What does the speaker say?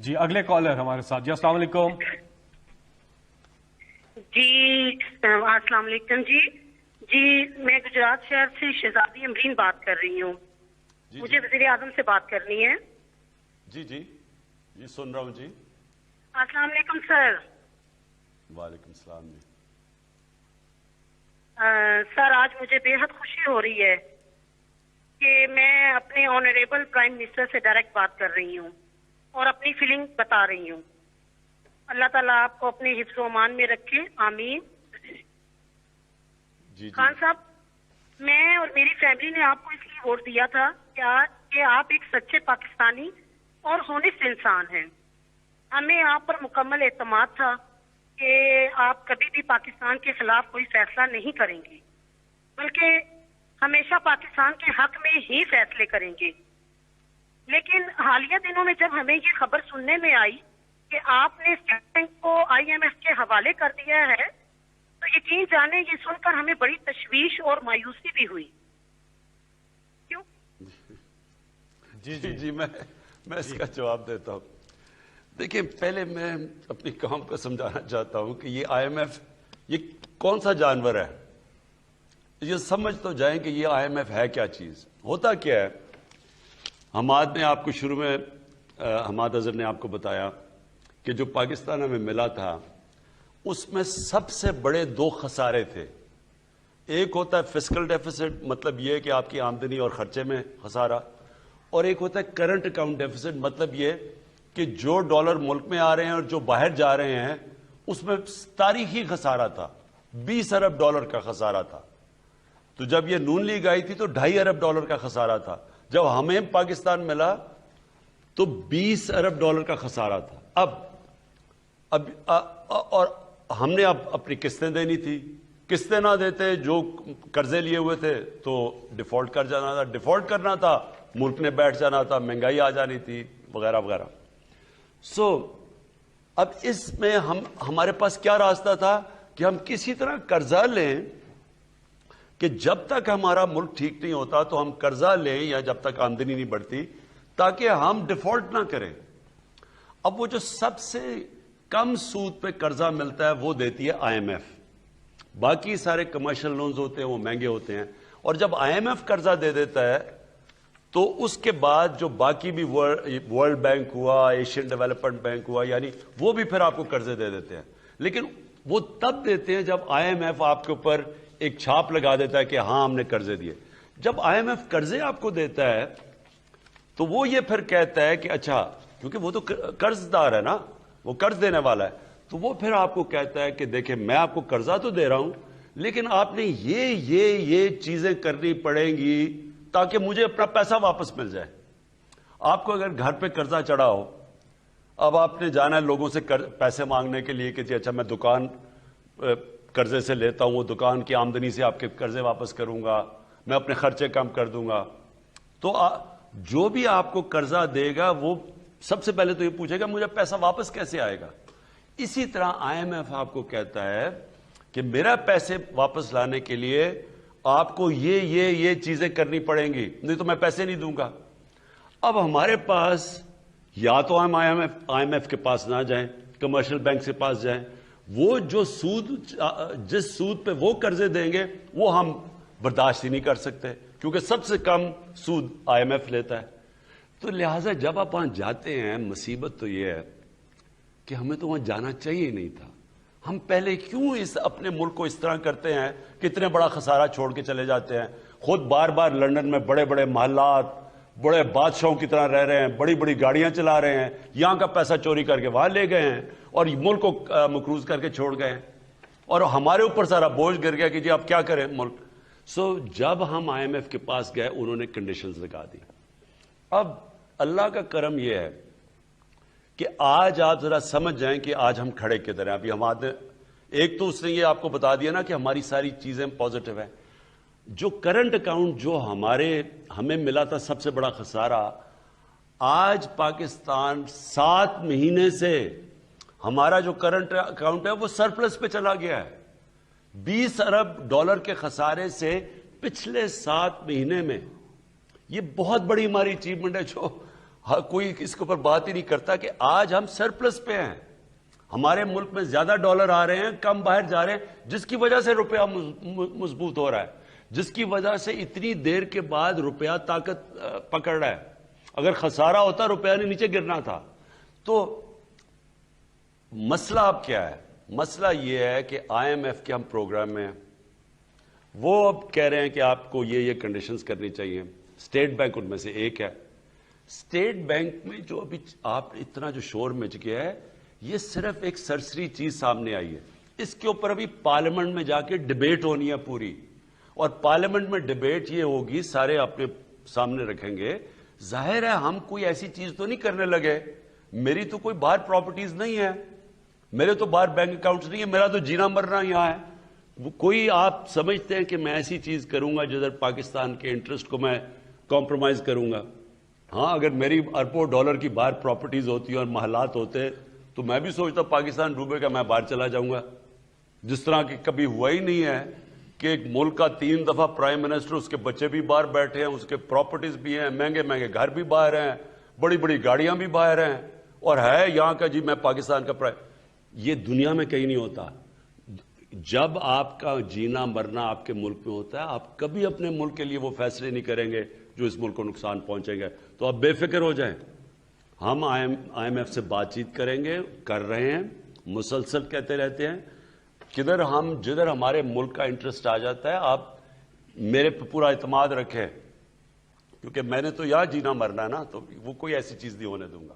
جی اگلے کالر ہمارے ساتھ. جی السلام علیکم. جی السلام علیکم. جی میں گجرات شہر سے شہزادی امرین بات کر رہی ہوں. مجھے وزیر اعظم سے بات کرنی ہے. جی جی جی سن رہا ہوں. جی السلام علیکم سر. وعلیکم السلام. جی سر آج مجھے بے حد خوشی ہو رہی ہے کہ میں اپنے آنریبل پرائم منسٹر سے ڈائریکٹ بات کر رہی ہوں اور اپنی فیلنگ بتا رہی ہوں. اللہ تعالیٰ آپ کو اپنے حفظ و امان میں رکھے. آمین. جی خان صاحب میں اور میری فیملی نے آپ کو اس لیے ووٹ دیا تھا کہ آپ ایک سچے پاکستانی اور ہونسٹ انسان ہیں. ہمیں آپ پر مکمل اعتماد تھا کہ آپ کبھی بھی پاکستان کے خلاف کوئی فیصلہ نہیں کریں گے بلکہ ہمیشہ پاکستان کے حق میں ہی فیصلے کریں گے. لیکن حالیہ دنوں میں جب ہمیں یہ خبر سننے میں آئی کہ آپ نے اسٹیٹ بینک کو IMF کے حوالے کر دیا ہے تو یقین جانے یہ سن کر ہمیں بڑی تشویش اور مایوسی بھی ہوئی. کیوں؟ جی جی میں اس کا جواب دیتا ہوں. دیکھیں پہلے میں اپنی قوم کو سمجھانا چاہتا ہوں کہ یہ IMF یہ کون سا جانور ہے. یہ سمجھ تو جائیں کہ یہ IMF ہے کیا چیز. ہوتا کیا ہے، حماد نے آپ کو شروع میں حماد اظہر نے آپ کو بتایا کہ جو پاکستان ہمیں ملا تھا اس میں سب سے بڑے 2 خسارے تھے. ایک ہوتا ہے فسکل ڈیفیسٹ، مطلب یہ کہ آپ کی آمدنی اور خرچے میں خسارہ، اور ایک ہوتا ہے کرنٹ اکاؤنٹ ڈیفیسٹ، مطلب یہ کہ جو ڈالر ملک میں آ رہے ہیں اور جو باہر جا رہے ہیں اس میں تاریخی خسارہ تھا. 20 ارب ڈالر کا خسارہ تھا. تو جب یہ نون لیگ آئی تھی تو 2.5 ارب ڈالر کا خسارہ تھا. جب ہمیں پاکستان ملا تو 20 ارب ڈالر کا خسارہ تھا. اب اور ہم نے اب اپنی قسطیں دینی تھی. قسطیں نہ دیتے جو قرضے لیے ہوئے تھے تو ڈیفالٹ کر جانا تھا. ڈیفالٹ کرنا تھا ملک نے بیٹھ جانا تھا، مہنگائی آ جانی تھی وغیرہ وغیرہ. اب اس میں ہمارے پاس کیا راستہ تھا کہ ہم کسی طرح قرضہ لیں کہ جب تک ہمارا ملک ٹھیک نہیں ہوتا تو ہم قرضہ لیں یا جب تک آمدنی نہیں بڑھتی تاکہ ہم ڈیفالٹ نہ کریں. اب وہ جو سب سے کم سود پہ قرضہ ملتا ہے وہ دیتی ہے IMF. باقی سارے کمرشل لونز ہوتے ہیں وہ مہنگے ہوتے ہیں، اور جب IMF قرضہ دے دیتا ہے تو اس کے بعد جو باقی بھی ورلڈ بینک ہوا، ایشین ڈیولپمنٹ بینک ہوا، یعنی وہ بھی پھر آپ کو قرضے دے دیتے ہیں. لیکن وہ تب دیتے ہیں جب IMF آپ کے اوپر ایک چھاپ لگا دیتا ہے کہ ہاں ہم نے قرضے دیے. جب IMF قرضے آپ کو دیتا ہے تو وہ یہ پھر کہتا ہے کہ اچھا، کیونکہ وہ تو قرض دار ہے نا، وہ قرض دینے والا ہے، تو وہ پھر آپ کو کہتا ہے کہ دیکھیں میں آپ کو قرضہ تو دے رہا ہوں لیکن آپ نے یہ چیزیں کرنی پڑیں گی تاکہ مجھے اپنا پیسہ واپس مل جائے. آپ کو اگر گھر پہ قرضہ چڑھا ہو، اب آپ نے جانا ہے لوگوں سے پیسے مانگنے کے لیے کہ جی اچھا میں دکان قرضے سے لیتا ہوں، وہ دکان کی آمدنی سے آپ کے قرضے واپس کروں گا، میں اپنے خرچے کم کر دوں گا. تو جو بھی آپ کو قرضہ دے گا وہ سب سے پہلے تو یہ پوچھے گا مجھے پیسہ واپس کیسے آئے گا. اسی طرح IMF آپ کو کہتا ہے کہ میرا پیسے واپس لانے کے لیے آپ کو یہ چیزیں کرنی پڑیں گی، نہیں تو میں پیسے نہیں دوں گا. اب ہمارے پاس یا تو ہم IMF کے پاس نہ جائیں، کمرشل بینک کے پاس جائیں، وہ جو جس سود پہ وہ قرضے دیں گے وہ ہم برداشت ہی نہیں کر سکتے کیونکہ سب سے کم سود IMF لیتا ہے. تو لہٰذا جب آپ وہاں جاتے ہیں مصیبت تو یہ ہے کہ ہمیں تو وہاں جانا چاہیے نہیں تھا. ہم پہلے کیوں اپنے ملک کو اس طرح کرتے ہیں کہ اتنے بڑا خسارہ چھوڑ کے چلے جاتے ہیں. خود بار بار لندن میں بڑے بڑے محلات بڑے بادشاہوں کی طرح رہ رہے ہیں، بڑی بڑی گاڑیاں چلا رہے ہیں، یہاں کا پیسہ چوری کر کے وہاں لے گئے ہیں اور ملک کو مقروض کر کے چھوڑ گئے ہیں اور ہمارے اوپر سارا بوجھ گر گیا کہ جی اب کیا کریں ملک. جب ہم IMF کے پاس گئے انہوں نے کنڈیشنز لگا دی. اب اللہ کا کرم یہ ہے کہ آج آپ ذرا سمجھ جائیں کہ آج ہم کھڑے کدھر ہیں. ابھی ہمارے ایک تو اس نے یہ آپ کو بتا دیا نا کہ ہماری ساری چیزیں پازیٹیو ہیں. جو کرنٹ اکاؤنٹ جو ہمیں ملا تھا سب سے بڑا خسارہ، آج پاکستان 7 مہینے سے ہمارا جو کرنٹ اکاؤنٹ ہے وہ سرپلس پہ چلا گیا ہے. 20 ارب ڈالر کے خسارے سے پچھلے 7 مہینے میں. یہ بہت بڑی ہماری اچیومنٹ ہے جو کوئی اس کے اوپر بات ہی نہیں کرتا کہ آج ہم سرپلس پہ ہیں. ہمارے ملک میں زیادہ ڈالر آ رہے ہیں, کم باہر جا رہے ہیں, جس کی وجہ سے روپیہ مضبوط ہو رہا ہے, جس کی وجہ سے اتنی دیر کے بعد روپیہ طاقت پکڑ رہا ہے. اگر خسارہ ہوتا روپیہ نے نیچے گرنا تھا. تو مسئلہ اب کیا ہے؟ مسئلہ یہ ہے کہ آئی ایم ایف کے ہم پروگرام میں وہ اب کہہ رہے ہیں کہ آپ کو یہ کنڈیشنز کرنی چاہیے. اسٹیٹ بینک ان میں سے ایک ہے. اسٹیٹ بینک میں جو ابھی آپ اتنا جو شور مچ گیا ہے, یہ صرف ایک سرسری چیز سامنے آئی ہے. اس کے اوپر ابھی پارلیمنٹ میں جا کے ڈیبیٹ ہونی ہے پوری, اور پارلیمنٹ میں ڈیبیٹ یہ ہوگی, سارے اپنے سامنے رکھیں گے. ظاہر ہے ہم کوئی ایسی چیز تو نہیں کرنے لگے. میری تو کوئی باہر پراپرٹیز نہیں ہے, میرے تو باہر بینک اکاؤنٹس نہیں ہے, میرا تو جینا مرنا یہاں ہے. کوئی آپ سمجھتے ہیں کہ میں ایسی چیز کروں گا جدھر پاکستان کے انٹرسٹ کو میں کمپرومائز کروں گا؟ ہاں, اگر میری اربوں ڈالر کی باہر پراپرٹیز ہوتی ہیں اور محلات ہوتے تو میں بھی سوچتا پاکستان ڈوبے گا, میں باہر چلا جاؤں گا. جس طرح کہ کبھی ہوا ہی نہیں ہے کہ ایک ملک کا 3 دفعہ پرائم منسٹر, اس کے بچے بھی باہر بیٹھے ہیں, اس کے پراپرٹیز بھی ہیں, مہنگے مہنگے گھر بھی باہر ہیں, بڑی بڑی گاڑیاں بھی باہر ہیں, اور ہے یہاں کا جی میں پاکستان کا پرائم. یہ دنیا میں کہیں نہیں ہوتا. جب آپ کا جینا مرنا آپ کے ملک میں ہوتا ہے, آپ کبھی اپنے ملک کے لیے وہ فیصلے نہیں کریں گے جو اس ملک کو نقصان پہنچیں گے. تو آپ بے فکر ہو جائیں. ہم آئی ایم ایف سے بات چیت کریں گے, کر رہے ہیں, مسلسل کہتے رہتے ہیں. جدھر ہمارے ملک کا انٹرسٹ آ جاتا ہے, آپ میرے پہ پورا اعتماد رکھیں, کیونکہ میں نے تو یہاں جینا مرنا ہے نا, تو وہ کوئی ایسی چیز نہیں ہونے دوں گا.